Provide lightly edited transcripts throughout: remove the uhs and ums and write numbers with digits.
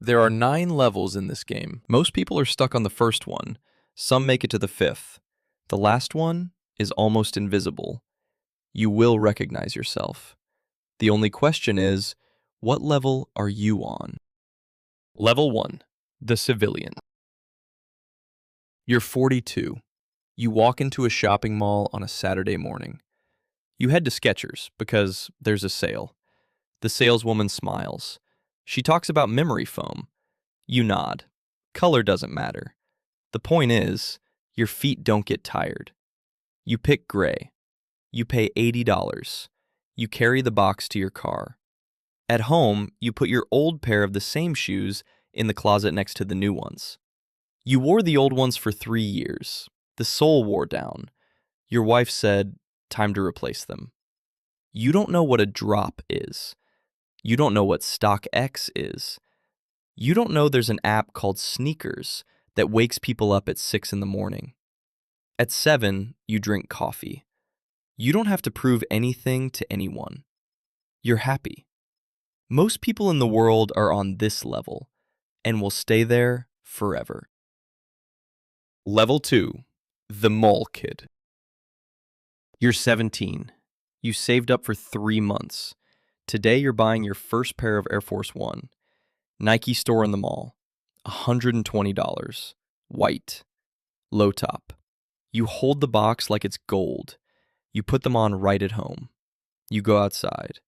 There are 9 levels in this game. Most people are stuck on the first one. Some make it to the 5th. The last one is almost invisible. You will recognize yourself. The only question is, what level are you on? Level 1. The Civilian. You're 42. You walk into a shopping mall on a Saturday morning. You head to Skechers because there's a sale. The saleswoman smiles. She talks about memory foam. You nod. Color doesn't matter. The point is, your feet don't get tired. You pick gray. You pay $80. You carry the box to your car. At home, you put your old pair of the same shoes in the closet next to the new ones. You wore the old ones for 3 years. The sole wore down. Your wife said, time to replace them. You don't know what a drop is. You don't know what StockX is. You don't know there's an app called Sneakers that wakes people up at 6 in the morning. At 7, you drink coffee. You don't have to prove anything to anyone. You're happy. Most people in the world are on this level and will stay there forever. Level 2. The Mall Kid. You're 17. You saved up for 3 months. Today you're buying your first pair of Air Force One. Nike store in the mall. $120. White. Low top. You hold the box like it's gold. You put them on right at home. You go outside.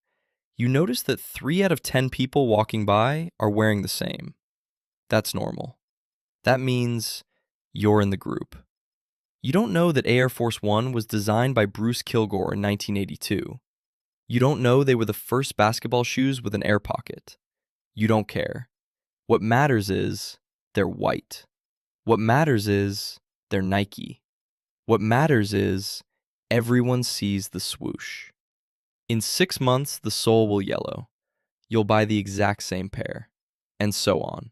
You notice that 3 out of 10 people walking by are wearing the same. That's normal. That means you're in the group. You don't know that Air Force One was designed by Bruce Kilgore in 1982. You don't know they were the first basketball shoes with an air pocket. You don't care. What matters is they're white. What matters is they're Nike. What matters is everyone sees the swoosh. In 6 months, the sole will yellow. You'll buy the exact same pair, and so on,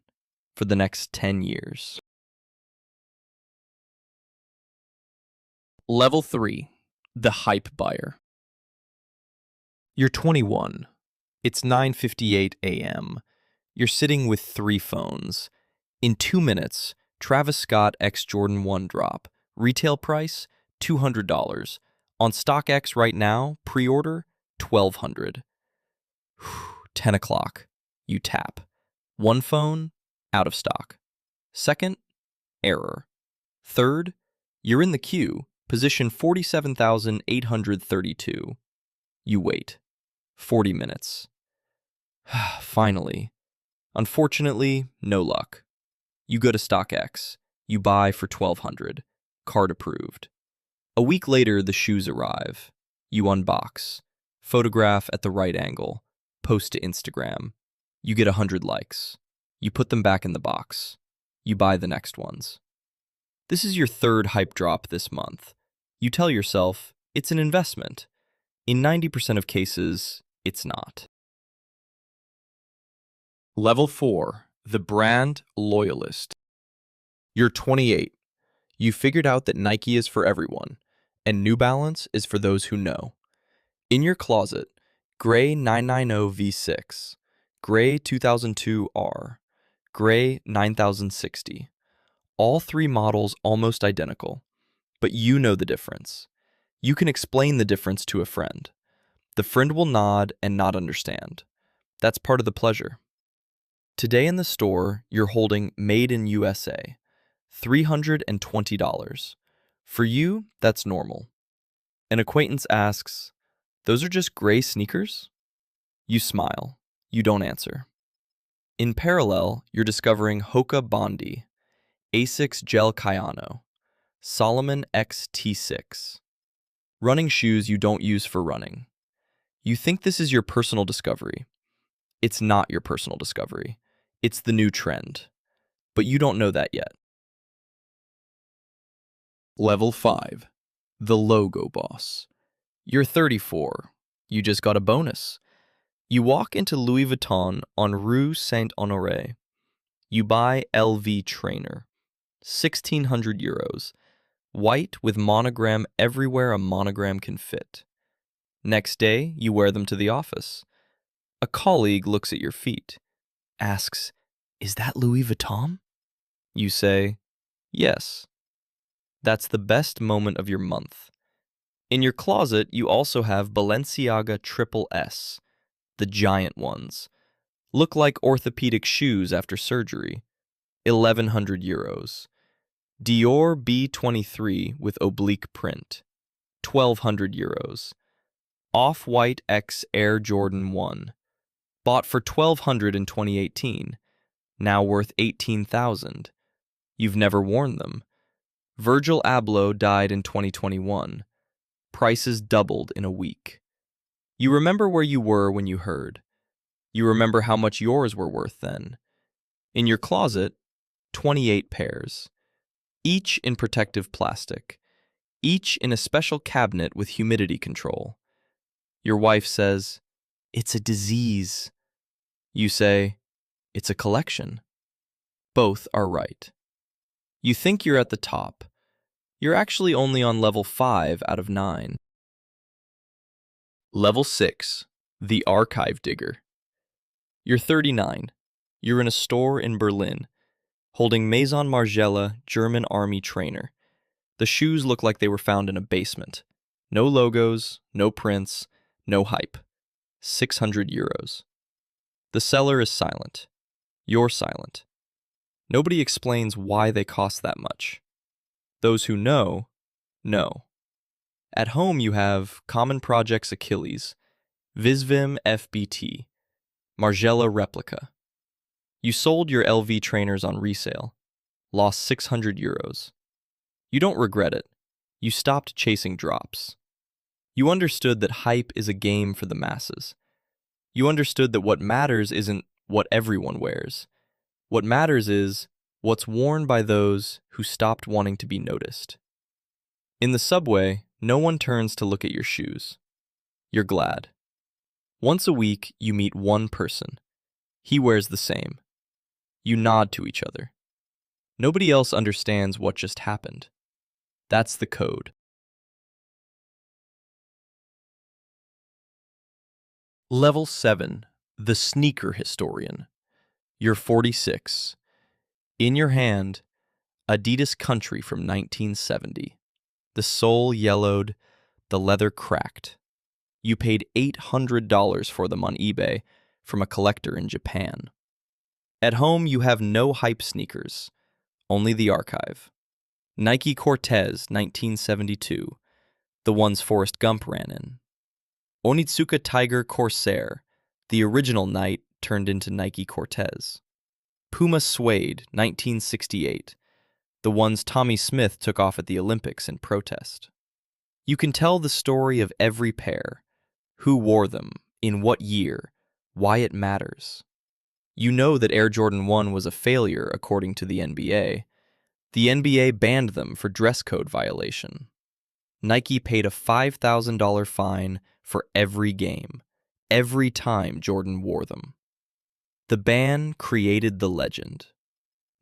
for the next 10 years. Level 3. The Hype Buyer. You're 21. It's 9:58 a.m. You're sitting with 3 phones. In 2 minutes, Travis Scott X Jordan 1 drop. Retail price, $200. On StockX right now, pre-order, $1,200. 10 o'clock. You tap. 1 phone, out of stock. Second, error. Third, you're in the queue, position 47,832. You wait. 40 minutes. Finally. Unfortunately, no luck. You go to StockX. You buy for $1,200. Card approved. A week later, the shoes arrive. You unbox. Photograph at the right angle. Post to Instagram. You get 100 likes. You put them back in the box. You buy the next ones. This is your 3rd hype drop this month. You tell yourself, it's an investment. In 90% of cases, it's not. Level 4. The Brand Loyalist. You're 28. You figured out that Nike is for everyone, and New Balance is for those who know. In your closet, gray 990 V6, gray 2002 R, gray 9060. All 3 models almost identical, but you know the difference. You can explain the difference to a friend. The friend will nod and not understand. That's part of the pleasure. Today in the store, you're holding Made in USA, $320. For you, that's normal. An acquaintance asks, those are just gray sneakers? You smile. You don't answer. In parallel, you're discovering Hoka Bondi, Asics Gel Kayano, Solomon XT6. Running shoes you don't use for running. You think this is your personal discovery. It's not your personal discovery. It's the new trend. But you don't know that yet. Level 5. The Logo Boss. You're 34. You just got a bonus. You walk into Louis Vuitton on Rue Saint-Honoré. You buy LV Trainer. 1,600 euros. White with monogram everywhere a monogram can fit. Next day, you wear them to the office. A colleague looks at your feet, asks, Is that Louis Vuitton? You say, yes. That's the best moment of your month. In your closet, you also have Balenciaga Triple S, the giant ones. Look like orthopedic shoes after surgery. 1,100 euros. Dior B23 with oblique print. 1,200 euros. Off-White X Air Jordan 1. Bought for 1,200 in 2018. Now worth 18,000. You've never worn them. Virgil Abloh died in 2021. Prices doubled in a week. You remember where you were when you heard. You remember how much yours were worth then. In your closet, 28 pairs. Each in protective plastic. Each in a special cabinet with humidity control. Your wife says, it's a disease. You say, it's a collection. Both are right. You think you're at the top. You're actually only on level 5 out of 9. Level 6, the archive digger. You're 39. You're in a store in Berlin, holding Maison Margiela German Army trainer. The shoes look like they were found in a basement. No logos, no prints, no hype. 600 euros. The seller is silent. You're silent. Nobody explains why they cost that much. Those who know. At home you have Common Projects Achilles, Visvim FBT, Margiela Replica. You sold your LV trainers on resale, lost 600 euros. You don't regret it. You stopped chasing drops. You understood that hype is a game for the masses. You understood that what matters isn't what everyone wears. What matters is what's worn by those who stopped wanting to be noticed. In the subway, no one turns to look at your shoes. You're glad. Once a week, you meet one person. He wears the same. You nod to each other. Nobody else understands what just happened. That's the code. Level 7, the sneaker historian. You're 46. In your hand, Adidas Country from 1970. The sole yellowed, the leather cracked. You paid $800 for them on eBay from a collector in Japan. At home, you have no hype sneakers, only the archive. Nike Cortez 1972, the ones Forrest Gump ran in. Onitsuka Tiger Corsair, the original Knight turned into Nike Cortez. Puma Suede 1968, the ones Tommy Smith took off at the Olympics in protest. You can tell the story of every pair, who wore them, in what year, why it matters. You know that Air Jordan 1 was a failure according to the NBA. The NBA banned them for dress code violation. Nike paid a $5,000 fine for every game, every time Jordan wore them. The ban created the legend.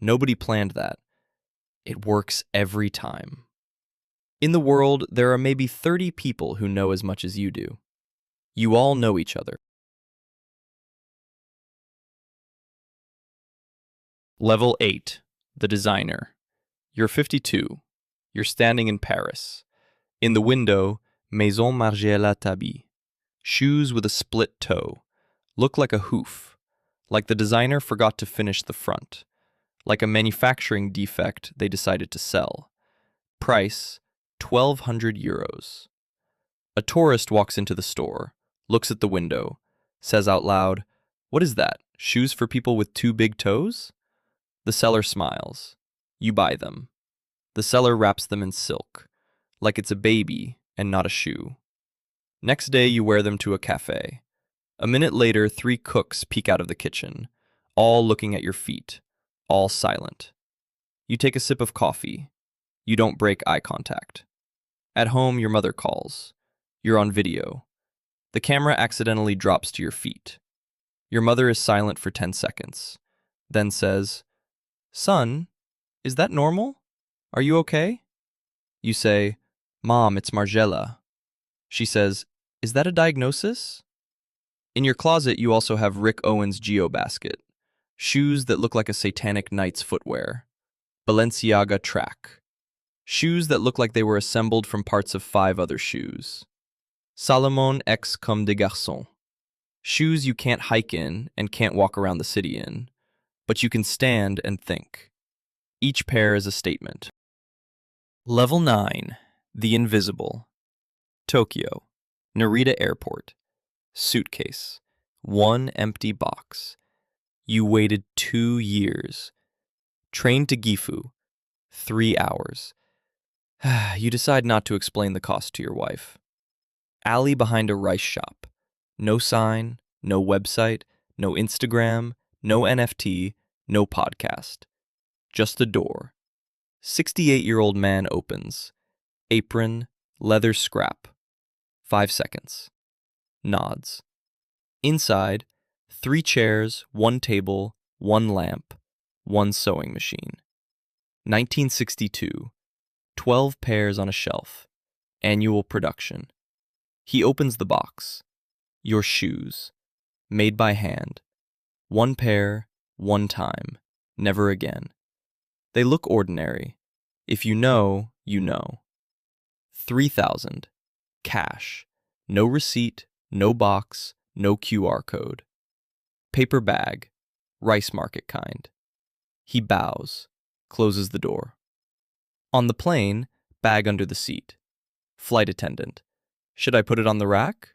Nobody planned that. It works every time. In the world, there are maybe 30 people who know as much as you do. You all know each other. Level 8, the designer. You're 52. You're standing in Paris. In the window, Maison Margiela Tabi. Shoes with a split toe. Look like a hoof. Like the designer forgot to finish the front. Like a manufacturing defect they decided to sell. Price, 1,200 euros. A tourist walks into the store, looks at the window, says out loud, "What is that? Shoes for people with too big toes?" The seller smiles. You buy them. The seller wraps them in silk, like it's a baby and not a shoe. Next day, you wear them to a cafe. A minute later, 3 cooks peek out of the kitchen, all looking at your feet, all silent. You take a sip of coffee. You don't break eye contact. At home, your mother calls. You're on video. The camera accidentally drops to your feet. Your mother is silent for 10 seconds, then says, "Son, is that normal? Are you okay?" You say, "Mom, it's Margiela." She says, "Is that a diagnosis?" In your closet, you also have Rick Owens' Geo basket. Shoes that look like a satanic knight's footwear. Balenciaga track. Shoes that look like they were assembled from parts of 5 other shoes. Salomon X Comme des Garçons. Shoes you can't hike in and can't walk around the city in, but you can stand and think. Each pair is a statement. Level 9. The Invisible. Tokyo. Narita Airport. Suitcase. 1 empty box. You waited 2 years. Train to Gifu. 3 hours. You decide not to explain the cost to your wife. Alley behind a rice shop. No sign, no website, no Instagram, no NFT, no podcast. Just the door. 68-year-old man opens. Apron, leather scrap. 5 seconds. Nods. Inside, 3 chairs, 1 table, 1 lamp, 1 sewing machine. 1962. 12 pairs on a shelf. Annual production. He opens the box. Your shoes. Made by hand. 1 pair, 1 time. Never again. They look ordinary. If you know, you know. 3,000. Cash. No receipt, no box, no QR code. Paper bag. Rice market kind. He bows. Closes the door. On the plane, bag under the seat. Flight attendant. Should I put it on the rack?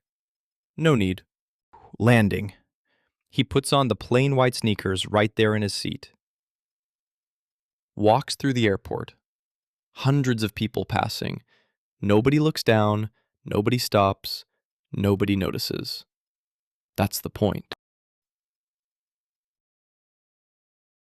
No need. Landing. He puts on the plain white sneakers right there in his seat. Walks through the airport. Hundreds of people passing. Nobody looks down, nobody stops, nobody notices. That's the point.